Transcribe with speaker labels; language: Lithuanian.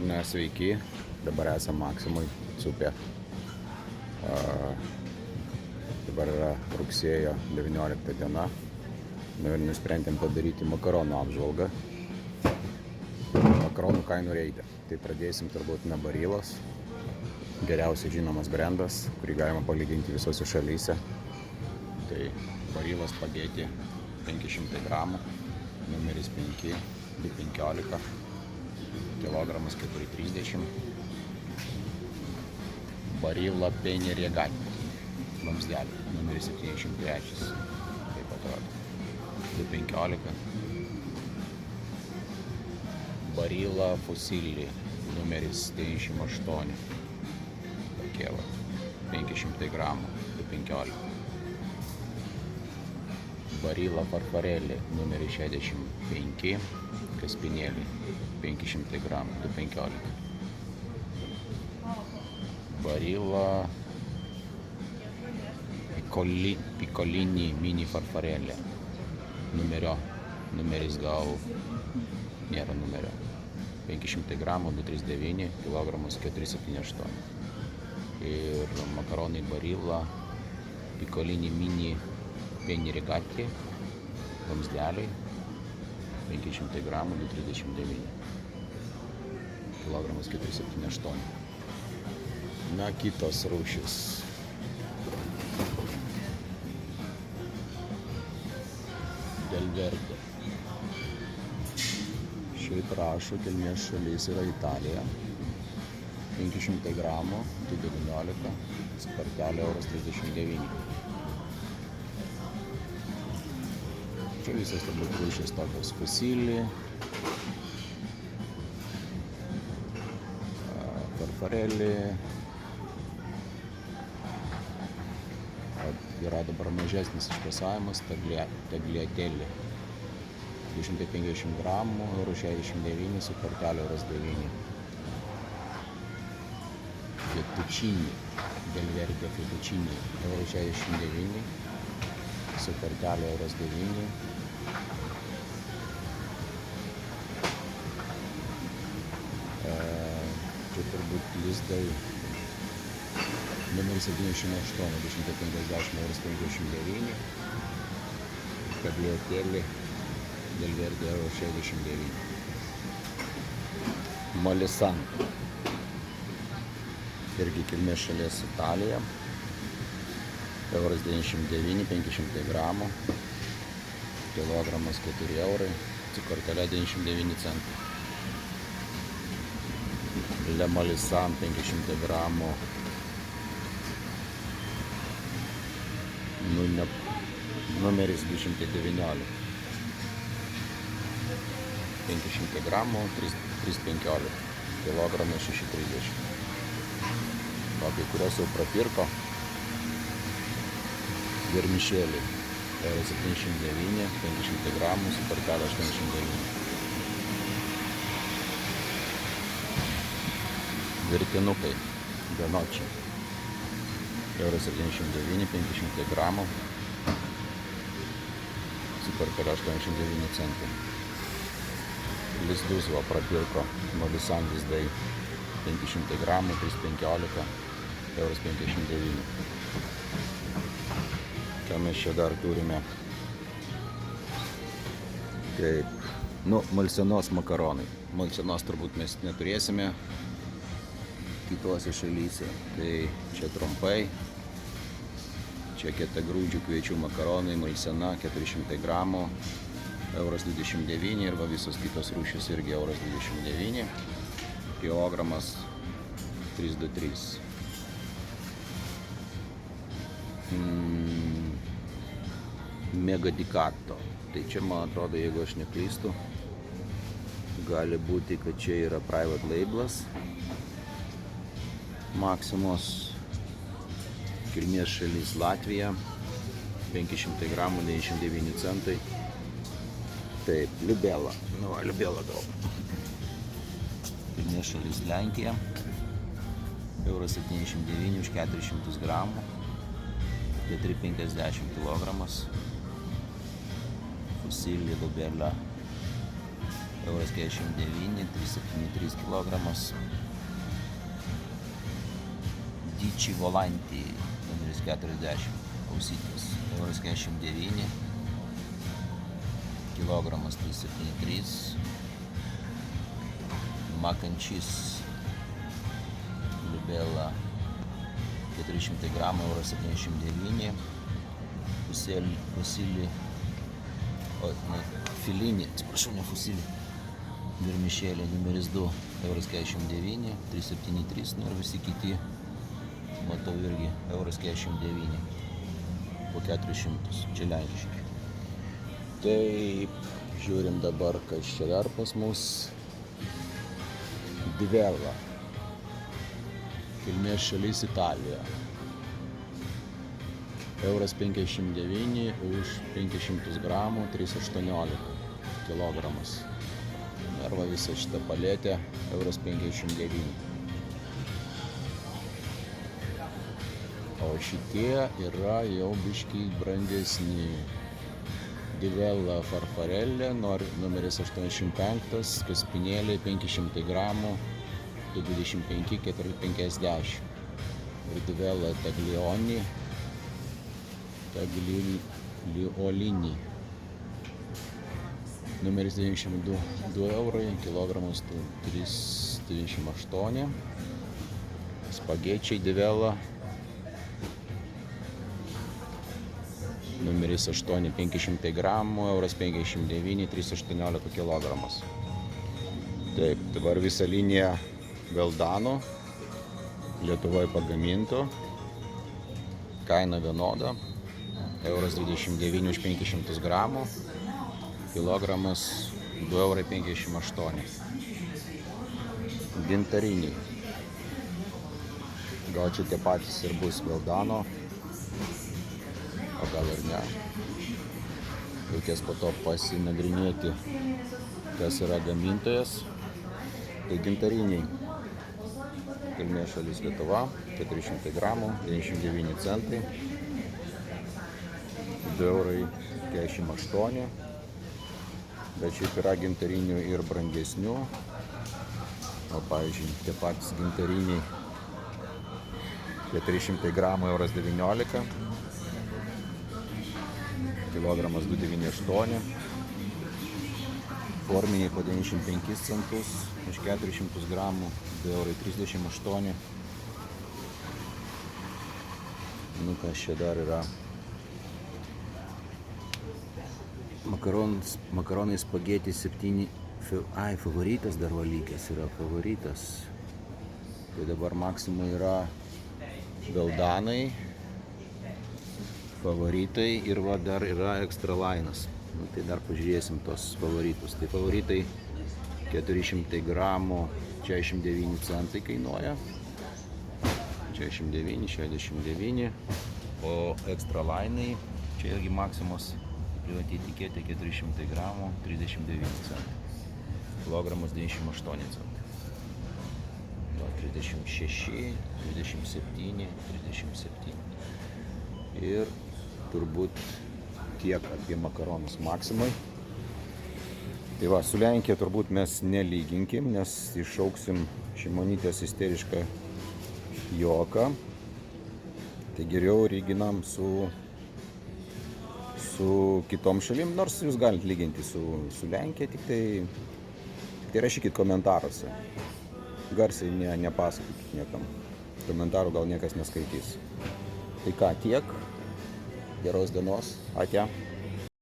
Speaker 1: Na, sveiki, dabar esame Maksimui Supė. Dabar yra rugsėjo 19 diena. Ir nusprendėm padaryti makaronų apžvalgą. Makaronų kainų reikia. Tai pradėsim turbūt nuo Barylos. Geriausiai žinomas brandas, kurį galima palyginti visose šalyse. Tai Barylos spageti 500 gramų, numeris 5, 2,15, kilogramas 4,30. Baryla Penny Regatta, vamzdelį, numeris 73, taip atrodo, 2,15. Baryla Fusilli, numeris 98, tokie va, 500 gramų, 2,15. Baryla Farfarelli, numeris 65, Kaspinėlį, 500 gramų, 2,15. Baryla Piccolini Mini Farfarelli, numeris gal nėra numerio, 500 gramų, 2,39, kilogramas 4,78. Ir makaronai Baryla Piccolini Mini Penny Regatta, vamzdeliai, 500 gramų, 2,39, kilogramas 4,78. Na, kitos rūšis. Del Verde. Šiaip rašo, kilmės šalis yra Italija. 500 gramų, 2,19, spartelė €39. Čia visas turbūt rūšis tokios Fusilli, Farfarelli. Yra dabar mažesnis išpesavimas, Tagliatelle, 250 gramų, €69, su kortelė €9. Fettuccini, Del Verde Fettuccini, €69, su kortelė €9. Čia turbūt lizdai, numeris 78, 250 €59, Tagliatelle, Del Verde €69. Malisan, irgi kilmės šalies Italija, €99, 500 gramų, kilogramas €4, su kortelė 99 centų. Le Malisan 500 gramų, numeris 219, 500 gramų, 3,15, kilogramas 6,30. Kai kurios jau prapirko. Vermišėlį, €79, 500 gramų, su kortelė 89. Virtinukai, Ganočiai, €79, 500 gramų, su kortelė 89 centų. Lizdus va prapirko, Malisan lizdai, 500 gramų, 3,15, €59. Ką mes čia dar turime? Kaip, Malsenos makaronai. Malsenos turbūt mes neturėsime kitose šalyse. Tai čia trumpai. Čia kietagrūdžių kviečių makaronai, Malsena 400 gramų, €29, ir va visos kitos rūšys irgi €29, kilogramas 3,23. Mega Dicato. Tai čia, man atrodo, jeigu aš neklystu, gali būti, kad čia yra private labelas. Maksimos, kilmės šalis Latvija, 500 gramų, 99 centai. Taip, Liubela. Liubela daug. Kilmės šalis Lenkija, €79 už 400 gramų, 4,50 kilogramas. Fusilli, Liubela.
Speaker 2: €49, 373 kg. Dici Volanti, numeris 40, ausytės, €49, kilogramas 373. Mac and cheese, Libella, 400 gramų, €79. Filinį, atsiprašau, ne fusilį. Vermišėlė numeris 2, €49, 373, nu ir visi kiti, matau irgi, €49, po 400, čia lenkiški. Taip, žiūrim dabar, kas čia dar pas mus. Divella, kilmės šalis Italija. €59 už 500 gramų, 318 kilogramas. Ir va visa šita paletė, €59. O šitie yra jau biškiai brangesni. Divella Farfarelle, numeris 85, kaspinėliai 500 gramų, 225, 450. Ir Divella Tagliolini, numeris 92 eurai, kilogramas 398. Spagečiai Divella, numeris 8, 500 gramų, €59, 318 kilogramas. Taip, dabar visa linija Veldano, Lietuvoje pagaminto, kaina vienoda, €29 už 500 gramų, kilogramas €2,58. Gintariniai, gal čia tie patys ir bus Veldano, o gal ir ne. Reikės po to pasinagrinėti, kas yra gamintojas. Tai gintariniai, kilmės šalis Lietuva, 400 gramų, 99 centai, €2,48. Bet šiaip yra gintarinių ir brangesnių. O pavyzdžiui, tie patys gintariniai, 400 gramų, €19. Kilogramas 298, forminiai po 95 centus, už 400 gramų, €38. Nu kas čia dar yra? Makaronai spagėti 7, favoritas dar valykės yra, favoritas. Tai dabar maksimum yra Veldanai, favoritai ir va dar yra extra lainas. Nu, tai dar pažiūrėsim tos favoritus. Tai favoritai 400 gramų, 69 centai kainuoja. 69, 69. O extra lainai, čia irgi maksimos, privati etiketė 400 gramų, 39 centai. Kilogramas 98 centai. 36, 27, 37. Ir turbūt tiek apie makaronus maksimai. Tai va, su Lenkija turbūt mes nelyginkim, nes iššauksim Šimonytės isterišką juoką. Tai geriau lyginam su kitom šalim, nors jūs galite lyginti su Lenkija, tik tai rašykit komentaruose. Garsiai nepasakokit niekam. Komentarų gal niekas neskaitys. Tai ką, tiek. Geros dienos. Ate.